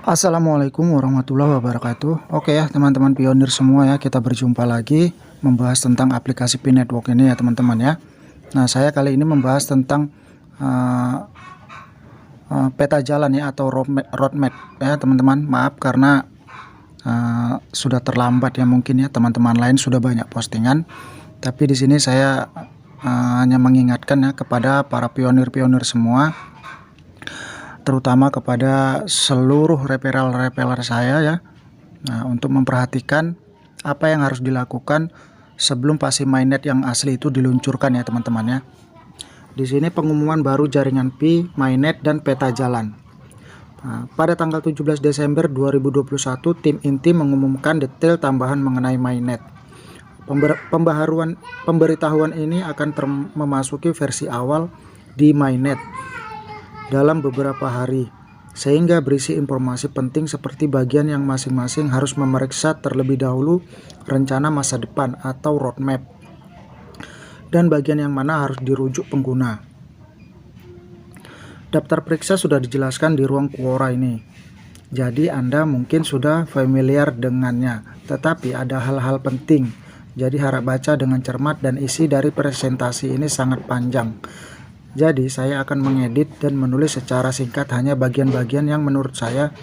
Assalamualaikum warahmatullahi wabarakatuh. Oke ya teman-teman pionir semua ya, kita berjumpa lagi membahas tentang aplikasi Pi Network ini ya teman-teman ya. Nah, saya kali ini membahas tentang uh, peta jalan ya, atau roadmap ya teman-teman. Maaf karena sudah terlambat ya, mungkin ya teman-teman lain sudah banyak postingan, tapi di sini saya hanya mengingatkan ya kepada para pionir-pionir semua, terutama kepada seluruh referral saya ya. Nah, untuk memperhatikan apa yang harus dilakukan sebelum pasi mainnet yang asli itu diluncurkan ya teman-teman ya. Di sini pengumuman baru jaringan Pi, mainnet, dan peta jalan. Nah, pada tanggal 17 Desember 2021, tim inti mengumumkan detail tambahan mengenai mainnet. Pemberitahuan ini akan memasuki versi awal di mainnet dalam beberapa hari, sehingga berisi informasi penting seperti bagian yang masing-masing harus memeriksa terlebih dahulu rencana masa depan atau roadmap, dan bagian yang mana harus dirujuk pengguna. Daftar periksa sudah dijelaskan di ruang Quora ini, jadi Anda mungkin sudah familiar dengannya, tetapi ada hal-hal penting, jadi harap baca dengan cermat, dan isi dari presentasi ini sangat panjang. Jadi saya akan mengedit dan menulis secara singkat hanya bagian-bagian yang menurut saya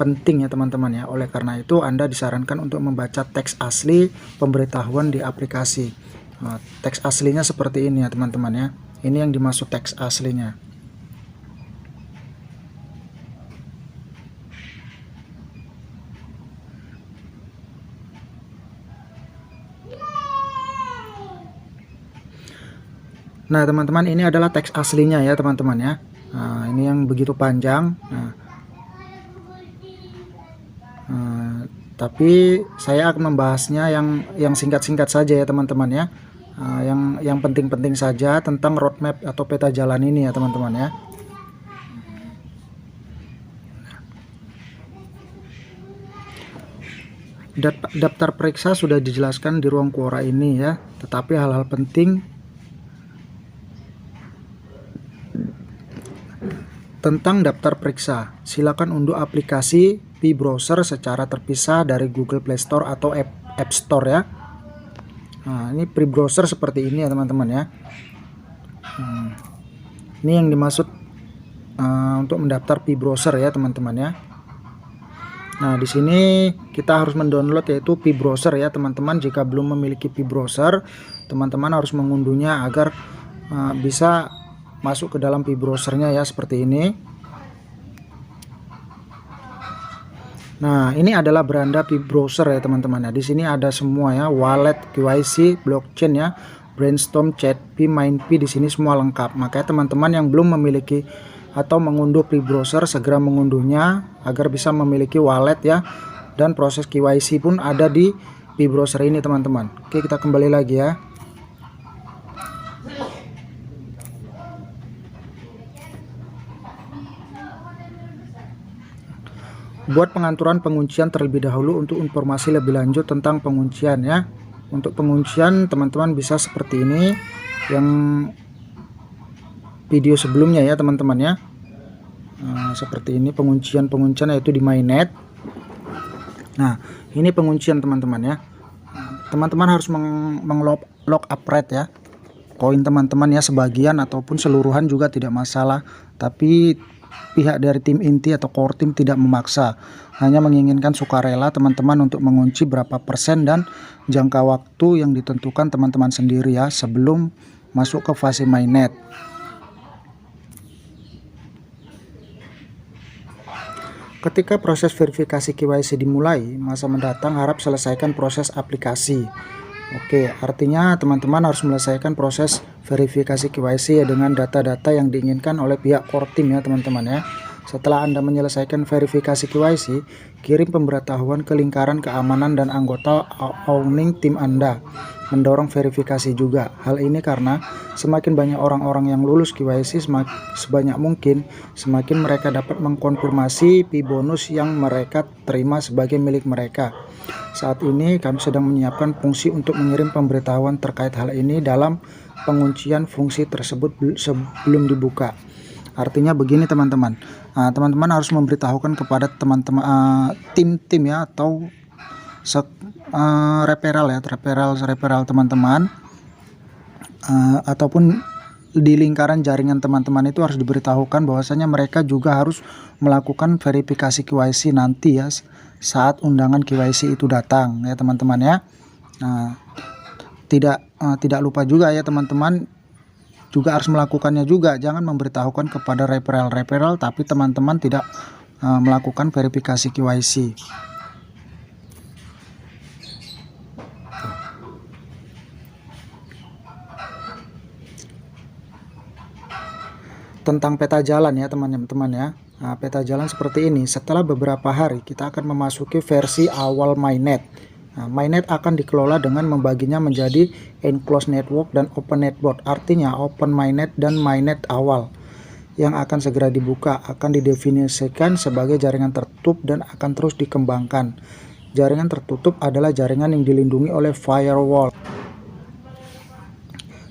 penting ya teman-teman ya. Oleh karena itu Anda disarankan untuk membaca teks asli pemberitahuan di aplikasi. Nah, teks aslinya seperti ini ya teman-teman ya. Ini yang dimaksud teks aslinya. Nah teman-teman, ini adalah teks aslinya ya teman-teman ya. Nah, ini yang begitu panjang. Tapi saya akan membahasnya yang singkat-singkat saja ya teman-teman ya. Yang penting-penting saja tentang roadmap atau peta jalan ini ya teman-teman ya. Daftar periksa sudah dijelaskan di ruang Quora ini ya, tetapi hal-hal penting tentang daftar periksa, silakan unduh aplikasi Pi Browser secara terpisah dari Google Play Store atau App Store ya. Nah, ini Pi Browser seperti ini ya teman-teman ya. Ini yang dimaksud untuk mendaftar Pi Browser ya teman-teman ya. Nah, di sini kita harus mendownload yaitu Pi Browser ya teman-teman. Jika belum memiliki Pi Browser, teman-teman harus mengunduhnya agar bisa masuk ke dalam Pi Browsernya ya, seperti ini. Nah, ini adalah beranda Pi Browser ya teman-teman ya. Di sini ada semua ya, wallet, KYC, blockchain ya, brainstorm, chat, Pi, main Pi, di sini semua lengkap. Makanya teman-teman yang belum memiliki atau mengunduh Pi Browser segera mengunduhnya agar bisa memiliki wallet ya, dan proses KYC pun ada di Pi Browser ini teman-teman. Oke, kita kembali lagi ya. Buat pengaturan penguncian terlebih dahulu. Untuk informasi lebih lanjut tentang penguncian ya. Untuk penguncian teman-teman bisa seperti ini, yang video sebelumnya ya teman-teman ya. Seperti ini penguncian yaitu di mainnet. Nah, ini penguncian teman-teman ya. Teman-teman harus log up rate ya. Koin teman-teman ya, sebagian ataupun seluruhan juga tidak masalah, tapi pihak dari tim inti atau core team tidak memaksa, hanya menginginkan sukarela teman-teman untuk mengunci berapa persen dan jangka waktu yang ditentukan teman-teman sendiri ya sebelum masuk ke fase mainnet. Ketika proses verifikasi KYC dimulai, masa mendatang harap selesaikan proses aplikasi. Oke, artinya teman-teman harus menyelesaikan proses verifikasi KYC ya, dengan data-data yang diinginkan oleh pihak core team ya teman-teman ya. Setelah Anda menyelesaikan verifikasi KYC, kirim pemberitahuan ke lingkaran keamanan dan anggota owning tim Anda mendorong verifikasi juga. Hal ini karena semakin banyak orang-orang yang lulus KYC sebanyak mungkin, semakin mereka dapat mengkonfirmasi Pi bonus yang mereka terima sebagai milik mereka. Saat ini kami sedang menyiapkan fungsi untuk mengirim pemberitahuan terkait hal ini dalam penguncian fungsi tersebut sebelum dibuka. Artinya begini teman-teman, Teman-teman harus memberitahukan kepada teman-teman tim-tim ya, atau referral teman-teman, ataupun di lingkaran jaringan teman-teman itu harus diberitahukan bahwasanya mereka juga harus melakukan verifikasi KYC nanti ya, saat undangan KYC itu datang ya teman-teman ya. Tidak lupa juga ya teman-teman, juga harus melakukannya juga. Jangan memberitahukan kepada referral tapi teman-teman tidak melakukan verifikasi KYC. Tentang peta jalan ya teman-teman ya. Peta jalan seperti ini. Setelah beberapa hari kita akan memasuki versi awal mainnet. Mainnet akan dikelola dengan membaginya menjadi enclosed network dan open network. Artinya open mainnet dan mainnet awal yang akan segera dibuka akan didefinisikan sebagai jaringan tertutup dan akan terus dikembangkan. Jaringan tertutup adalah jaringan yang dilindungi oleh firewall.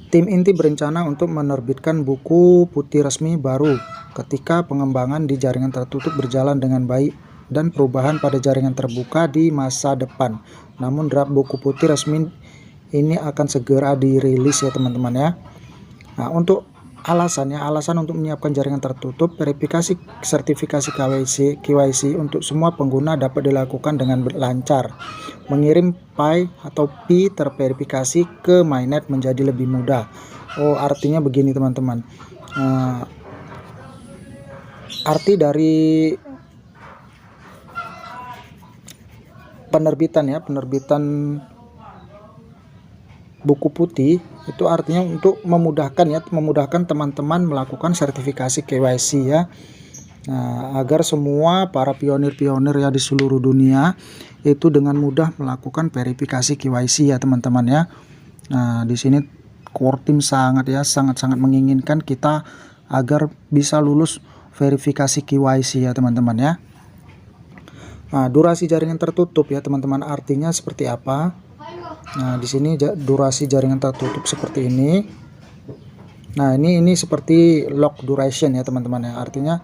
Tim inti berencana untuk menerbitkan buku putih resmi baru ketika pengembangan di jaringan tertutup berjalan dengan baik dan perubahan pada jaringan terbuka di masa depan. Namun draft buku putih resmi ini akan segera dirilis ya teman-teman ya. Untuk alasan untuk menyiapkan jaringan tertutup, verifikasi sertifikasi KYC untuk semua pengguna dapat dilakukan dengan lancar. Mengirim PI atau P terverifikasi ke mainnet menjadi lebih mudah. Artinya begini teman-teman. Arti dari penerbitan buku putih itu artinya untuk memudahkan teman-teman melakukan sertifikasi KYC ya. Agar semua para pionir-pionir ya di seluruh dunia itu dengan mudah melakukan verifikasi KYC ya teman-teman ya. Di sini core team sangat-sangat menginginkan kita agar bisa lulus verifikasi KYC ya teman-teman ya. Durasi jaringan tertutup ya teman-teman, artinya seperti apa? Di sini durasi jaringan tertutup seperti ini. Ini seperti lock duration ya teman-teman ya. Artinya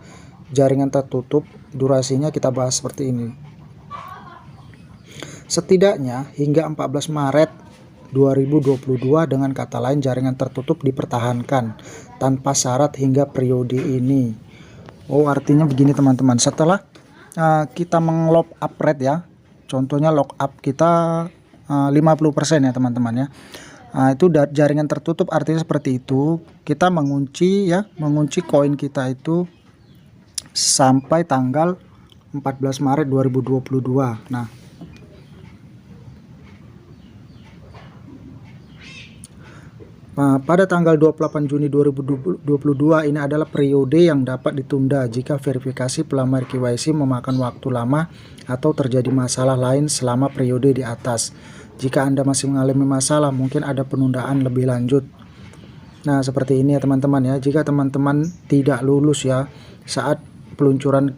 jaringan tertutup durasinya kita bahas seperti ini. Setidaknya hingga 14 Maret 2022, dengan kata lain jaringan tertutup dipertahankan tanpa syarat hingga periode ini. Artinya begini teman-teman, setelah kita meng-lock up rate ya, contohnya lock up kita 50% ya teman-teman ya. Itu jaringan tertutup artinya seperti itu. Kita mengunci koin kita itu sampai tanggal 14 Maret 2022. Pada tanggal 28 Juni 2022 ini adalah periode yang dapat ditunda jika verifikasi pelamar KYC memakan waktu lama atau terjadi masalah lain selama periode di atas. Jika Anda masih mengalami masalah, mungkin ada penundaan lebih lanjut. Seperti ini ya teman-teman ya. Jika teman-teman tidak lulus ya saat peluncuran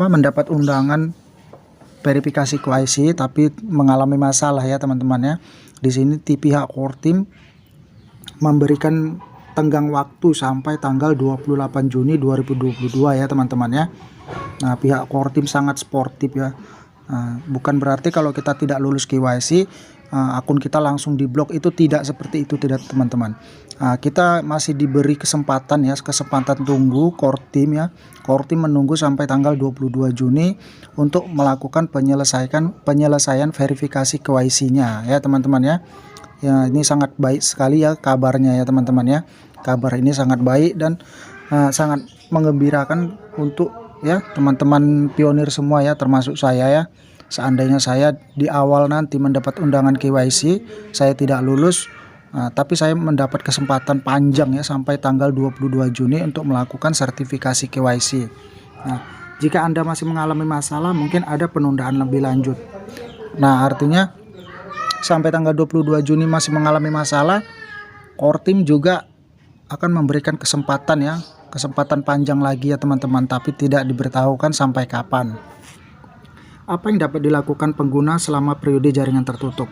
mendapat undangan verifikasi KYC tapi mengalami masalah ya teman-teman ya. Di sini pihak core team memberikan tenggang waktu sampai tanggal 28 Juni 2022 ya teman-teman ya. Pihak core team sangat sportif ya. Bukan berarti kalau kita tidak lulus KYC akun kita langsung diblok, itu tidak seperti itu, tidak teman-teman. Kita masih diberi kesempatan tunggu core team ya. Core team menunggu sampai tanggal 22 Juni untuk melakukan penyelesaian verifikasi KYC-nya ya teman-teman ya. Ini sangat baik sekali ya kabarnya ya teman-teman ya. Kabar ini sangat baik dan sangat menggembirakan untuk ya teman-teman pionir semua ya, termasuk saya ya. Seandainya saya di awal nanti mendapat undangan KYC, saya tidak lulus, tapi saya mendapat kesempatan panjang ya sampai tanggal 22 Juni untuk melakukan sertifikasi KYC. Jika Anda masih mengalami masalah, mungkin ada penundaan lebih lanjut. Artinya sampai tanggal 22 Juni masih mengalami masalah, core team juga akan memberikan kesempatan panjang lagi ya teman-teman, tapi tidak diberitahukan sampai kapan. Apa yang dapat dilakukan pengguna selama periode jaringan tertutup?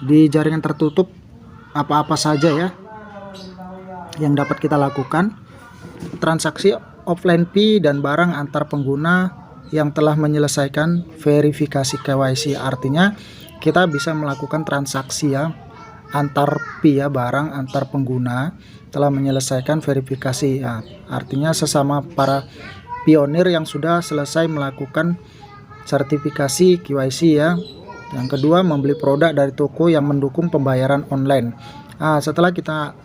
Di jaringan tertutup apa-apa saja ya. yang dapat kita lakukan, transaksi offline P dan barang antar pengguna yang telah menyelesaikan verifikasi KYC. Artinya kita bisa melakukan transaksi ya antar P ya, barang antar pengguna telah menyelesaikan verifikasi ya. Artinya sesama para pionir yang sudah selesai melakukan sertifikasi KYC ya. Yang kedua, membeli produk dari toko yang mendukung pembayaran online. Setelah kita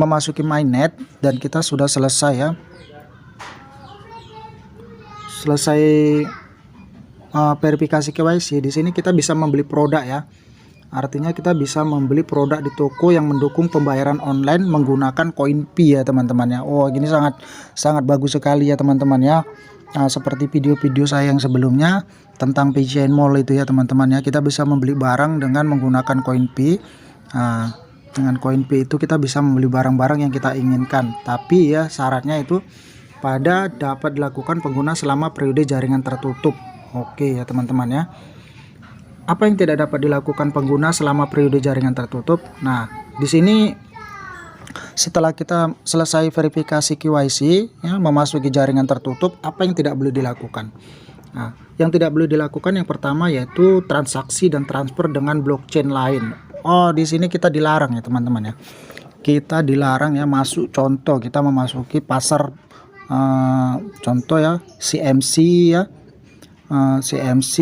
memasuki mainnet dan kita sudah selesai ya, selesai verifikasi KYC, di sini kita bisa membeli produk ya. Artinya kita bisa membeli produk di toko yang mendukung pembayaran online menggunakan koin P ya teman-teman ya. Oh, ini sangat bagus sekali ya teman-teman ya. Seperti video-video saya yang sebelumnya tentang PJN Mall itu ya teman-teman ya, kita bisa membeli barang dengan menggunakan koin P. Dengan koin P itu kita bisa membeli barang-barang yang kita inginkan, tapi ya syaratnya itu dapat dilakukan pengguna selama periode jaringan tertutup. Oke ya teman-teman ya. Apa yang tidak dapat dilakukan pengguna selama periode jaringan tertutup? Nah, di sini setelah kita selesai verifikasi KYC ya, memasuki jaringan tertutup, apa yang tidak boleh dilakukan? Nah, yang tidak boleh dilakukan yang pertama yaitu transaksi dan transfer dengan blockchain lain. Oh, di sini kita dilarang ya teman-teman ya. Kita dilarang ya masuk, contoh kita memasuki pasar contoh ya CMC ya. CMC,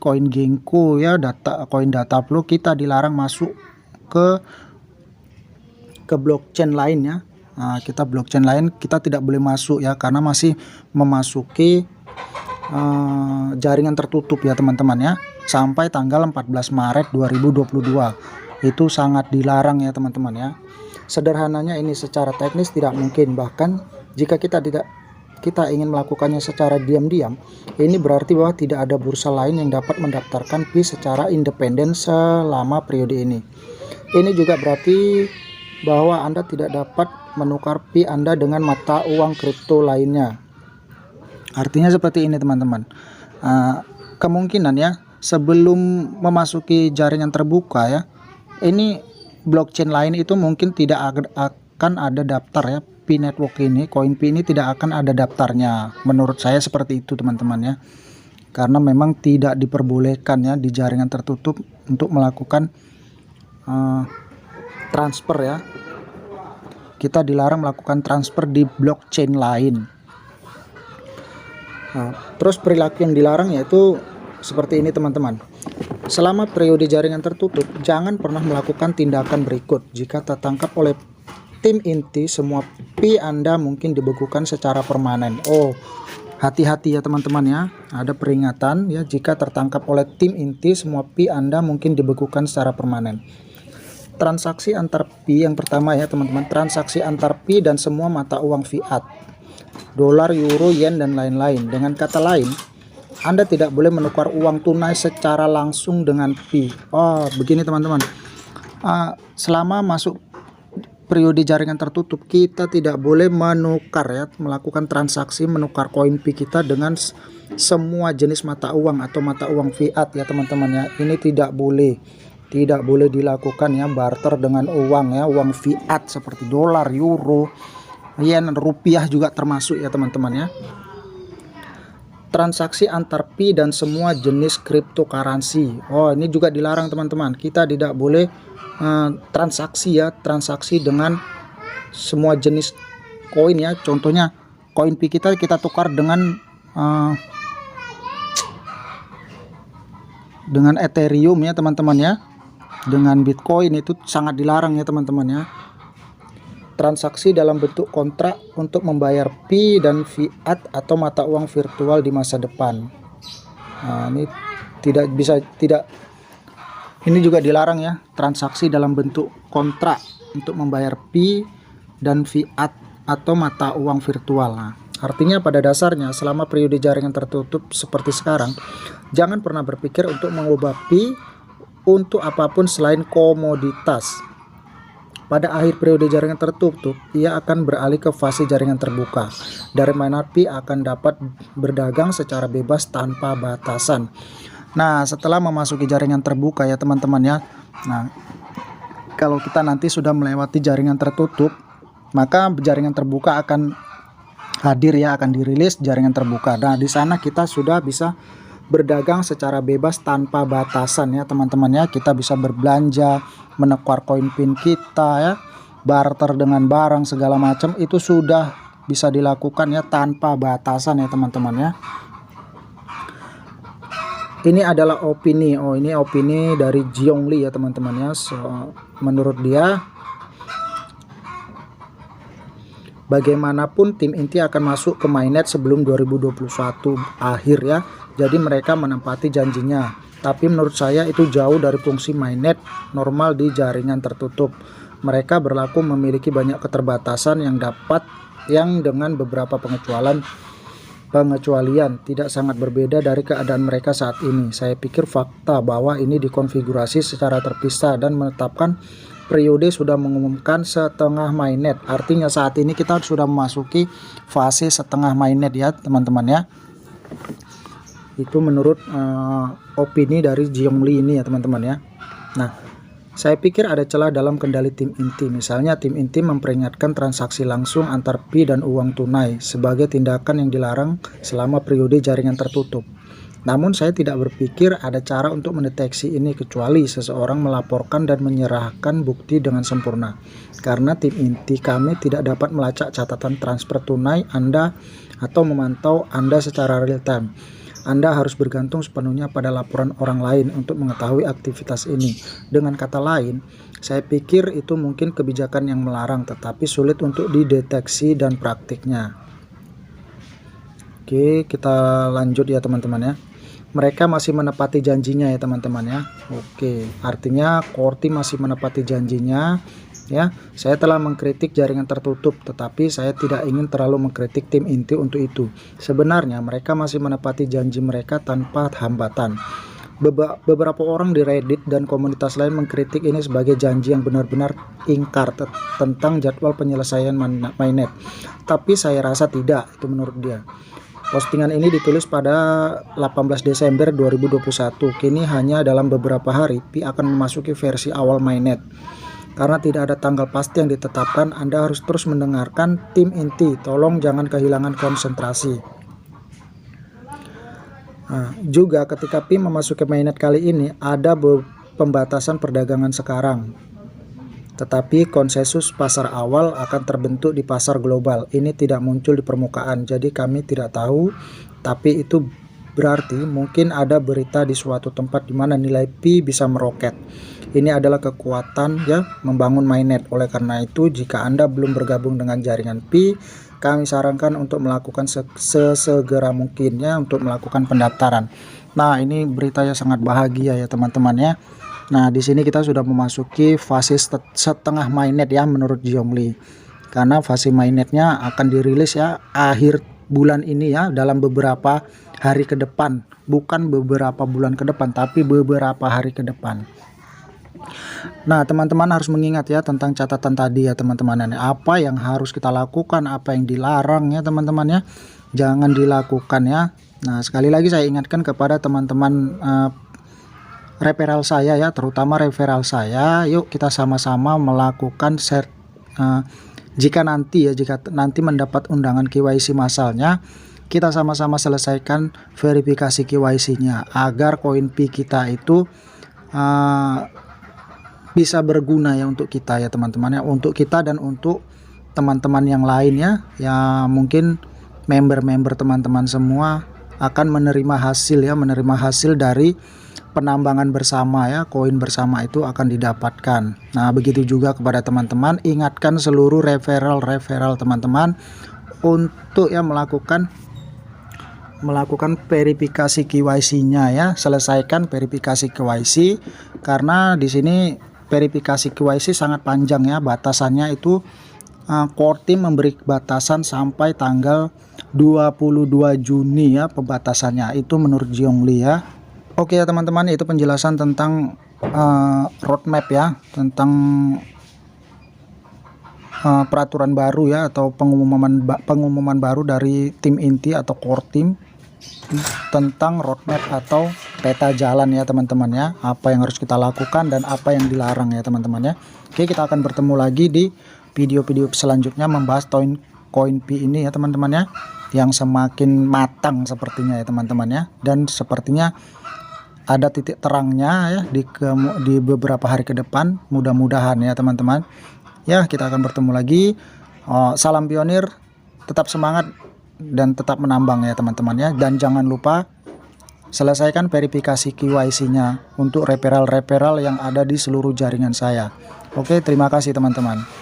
CoinGecko ya, Coin Dataflow, kita dilarang masuk ke blockchain lain ya. Kita blockchain lain kita tidak boleh masuk ya, karena masih memasuki jaringan tertutup ya teman-teman ya, sampai tanggal 14 Maret 2022. Itu sangat dilarang ya teman-teman ya. Sederhananya ini secara teknis tidak mungkin, bahkan jika kita ingin melakukannya secara diam-diam, ini berarti bahwa tidak ada bursa lain yang dapat mendaftarkan P secara independen selama periode ini. Ini juga berarti bahwa Anda tidak dapat menukar P Anda dengan mata uang kripto lainnya. Artinya seperti ini teman-teman. Kemungkinan ya sebelum memasuki jaringan terbuka ya, ini blockchain lain itu mungkin tidak akan ada daftar ya. P network ini, koin P ini tidak akan ada daftarnya. Menurut saya seperti itu teman-teman ya. Karena memang tidak diperbolehkan ya di jaringan tertutup untuk melakukan transfer ya. Kita dilarang melakukan transfer di blockchain lain. Terus perilaku yang dilarang yaitu seperti ini teman-teman. Selama periode jaringan tertutup, jangan pernah melakukan tindakan berikut. Jika tertangkap oleh tim inti, semua P Anda mungkin dibekukan secara permanen. Oh, hati-hati ya teman-teman ya. Ada peringatan ya, jika tertangkap oleh tim inti, semua P Anda mungkin dibekukan secara permanen. Transaksi antar P yang pertama ya teman-teman, transaksi antar P dan semua mata uang fiat, dolar, euro, yen dan lain-lain. Dengan kata lain, Anda tidak boleh menukar uang tunai secara langsung dengan P. Oh, begini teman-teman. Selama masuk periode jaringan tertutup, kita tidak boleh menukar ya, melakukan transaksi menukar koin P kita dengan semua jenis mata uang atau mata uang fiat ya teman-teman ya. Ini tidak boleh dilakukan ya, barter dengan uang ya, uang fiat seperti dolar, euro, yen, rupiah juga termasuk ya teman-teman ya. Transaksi antar P dan semua jenis cryptocurrency. Oh, ini juga dilarang teman-teman. Kita tidak boleh transaksi dengan semua jenis koin ya. Contohnya koin P kita tukar dengan Ethereum ya teman-teman ya, dengan Bitcoin, itu sangat dilarang ya teman-teman ya. Transaksi dalam bentuk kontrak untuk membayar P dan fiat atau mata uang virtual di masa depan. Ini ini juga dilarang ya, transaksi dalam bentuk kontrak untuk membayar P dan fiat atau mata uang virtual. Artinya pada dasarnya selama periode jaringan tertutup seperti sekarang, jangan pernah berpikir untuk mengubah P untuk apapun selain komoditas. Pada akhir periode jaringan tertutup, ia akan beralih ke fase jaringan terbuka. Dari mana P akan dapat berdagang secara bebas tanpa batasan. Nah, setelah memasuki jaringan terbuka ya teman-teman ya. Nah, kalau kita nanti sudah melewati jaringan tertutup, maka jaringan terbuka akan hadir ya, akan dirilis jaringan terbuka. Nah, di sana kita sudah bisa berdagang secara bebas tanpa batasan ya teman-teman ya. Kita bisa berbelanja, menukar koin pin kita ya, barter dengan barang segala macam itu sudah bisa dilakukan ya tanpa batasan ya teman-teman ya. Ini adalah opini, ini opini dari Zhongli ya teman-teman ya. Menurut dia, bagaimanapun tim inti akan masuk ke mainnet sebelum 2021 akhir ya. Jadi mereka menempati janjinya. Tapi menurut saya itu jauh dari fungsi mainnet normal di jaringan tertutup. Mereka berlaku memiliki banyak keterbatasan yang dengan beberapa pengecualian tidak sangat berbeda dari keadaan mereka saat ini. Saya pikir fakta bahwa ini dikonfigurasi secara terpisah dan menetapkan periode sudah mengumumkan setengah mainnet. Artinya saat ini kita sudah memasuki fase setengah mainnet ya teman-teman ya. Itu menurut opini dari Zhongli ini ya teman-teman ya. Nah, saya pikir ada celah dalam kendali tim inti. Misalnya tim inti memperingatkan transaksi langsung antar Pi dan uang tunai sebagai tindakan yang dilarang selama periode jaringan tertutup. Namun saya tidak berpikir ada cara untuk mendeteksi ini kecuali seseorang melaporkan dan menyerahkan bukti dengan sempurna. Karena tim inti kami tidak dapat melacak catatan transfer tunai Anda atau memantau Anda secara real time. Anda harus bergantung sepenuhnya pada laporan orang lain untuk mengetahui aktivitas ini. Dengan kata lain, saya pikir itu mungkin kebijakan yang melarang tetapi sulit untuk dideteksi dan praktiknya. Oke, kita lanjut ya teman-teman ya. Mereka masih menepati janjinya ya teman-teman ya. Oke, artinya core team masih menepati janjinya ya. Saya telah mengkritik jaringan tertutup, tetapi saya tidak ingin terlalu mengkritik tim inti untuk itu. Sebenarnya mereka masih menepati janji mereka tanpa hambatan. Beberapa orang di Reddit dan komunitas lain mengkritik ini sebagai janji yang benar-benar ingkar tentang jadwal penyelesaian mainnet. Tapi saya rasa tidak, itu menurut dia. Postingan ini ditulis pada 18 Desember 2021. Kini hanya dalam beberapa hari Pi akan memasuki versi awal mainnet. Karena tidak ada tanggal pasti yang ditetapkan, Anda harus terus mendengarkan tim inti. Tolong jangan kehilangan konsentrasi. Nah, juga ketika Pi memasuki mainnet kali ini, ada pembatasan perdagangan sekarang. Tetapi konsensus pasar awal akan terbentuk di pasar global. Ini tidak muncul di permukaan, jadi kami tidak tahu. Tapi itu berarti mungkin ada berita di suatu tempat di mana nilai Pi bisa meroket. Ini adalah kekuatan ya membangun mainnet. Oleh karena itu, jika Anda belum bergabung dengan jaringan Pi, kami sarankan untuk melakukan sesegera mungkin ya untuk melakukan pendaftaran. Nah, ini beritanya sangat bahagia ya teman-teman ya. Nah, di sini kita sudah memasuki fase setengah mainnet ya menurut Zhongli. Karena fase mainnetnya akan dirilis ya akhir bulan ini ya, dalam beberapa hari ke depan. Bukan beberapa bulan ke depan, tapi beberapa hari ke depan. Nah, teman-teman harus mengingat ya tentang catatan tadi ya teman-teman. Apa yang harus kita lakukan, apa yang dilarang ya teman-teman ya. Jangan dilakukan ya. Nah, sekali lagi saya ingatkan kepada teman-teman referral saya ya, terutama referral saya. Yuk kita sama-sama melakukan share. Jika nanti mendapat undangan KYC massalnya, kita sama-sama selesaikan verifikasi KYC-nya agar koin Pi kita itu bisa berguna ya untuk kita ya teman-teman ya, untuk kita dan untuk teman-teman yang lainnya ya. Mungkin member-member teman-teman semua akan menerima hasil dari penambangan bersama ya, koin bersama itu akan didapatkan. Nah, begitu juga kepada teman-teman, ingatkan seluruh referral teman-teman untuk ya melakukan verifikasi KYC-nya ya. Selesaikan verifikasi KYC karena di sini verifikasi KYC sangat panjang ya, batasannya itu core team memberi batasan sampai tanggal 22 Juni ya pembatasannya, itu menurut Zhongli ya. Oke ya teman-teman, itu penjelasan tentang roadmap ya, tentang peraturan baru ya, atau pengumuman baru dari tim inti atau core team tentang roadmap atau peta jalan ya teman-teman ya, apa yang harus kita lakukan dan apa yang dilarang ya teman-teman ya. Oke, kita akan bertemu lagi di video-video selanjutnya membahas koin Pi ini ya teman-teman ya, yang semakin matang sepertinya ya teman-teman ya, dan sepertinya ada titik terangnya ya di beberapa hari ke depan, mudah-mudahan ya teman-teman ya. Kita akan bertemu lagi. Salam pionir, tetap semangat dan tetap menambang ya teman-teman ya, dan jangan lupa selesaikan verifikasi KYC-nya untuk referral yang ada di seluruh jaringan saya. Oke, terima kasih teman-teman.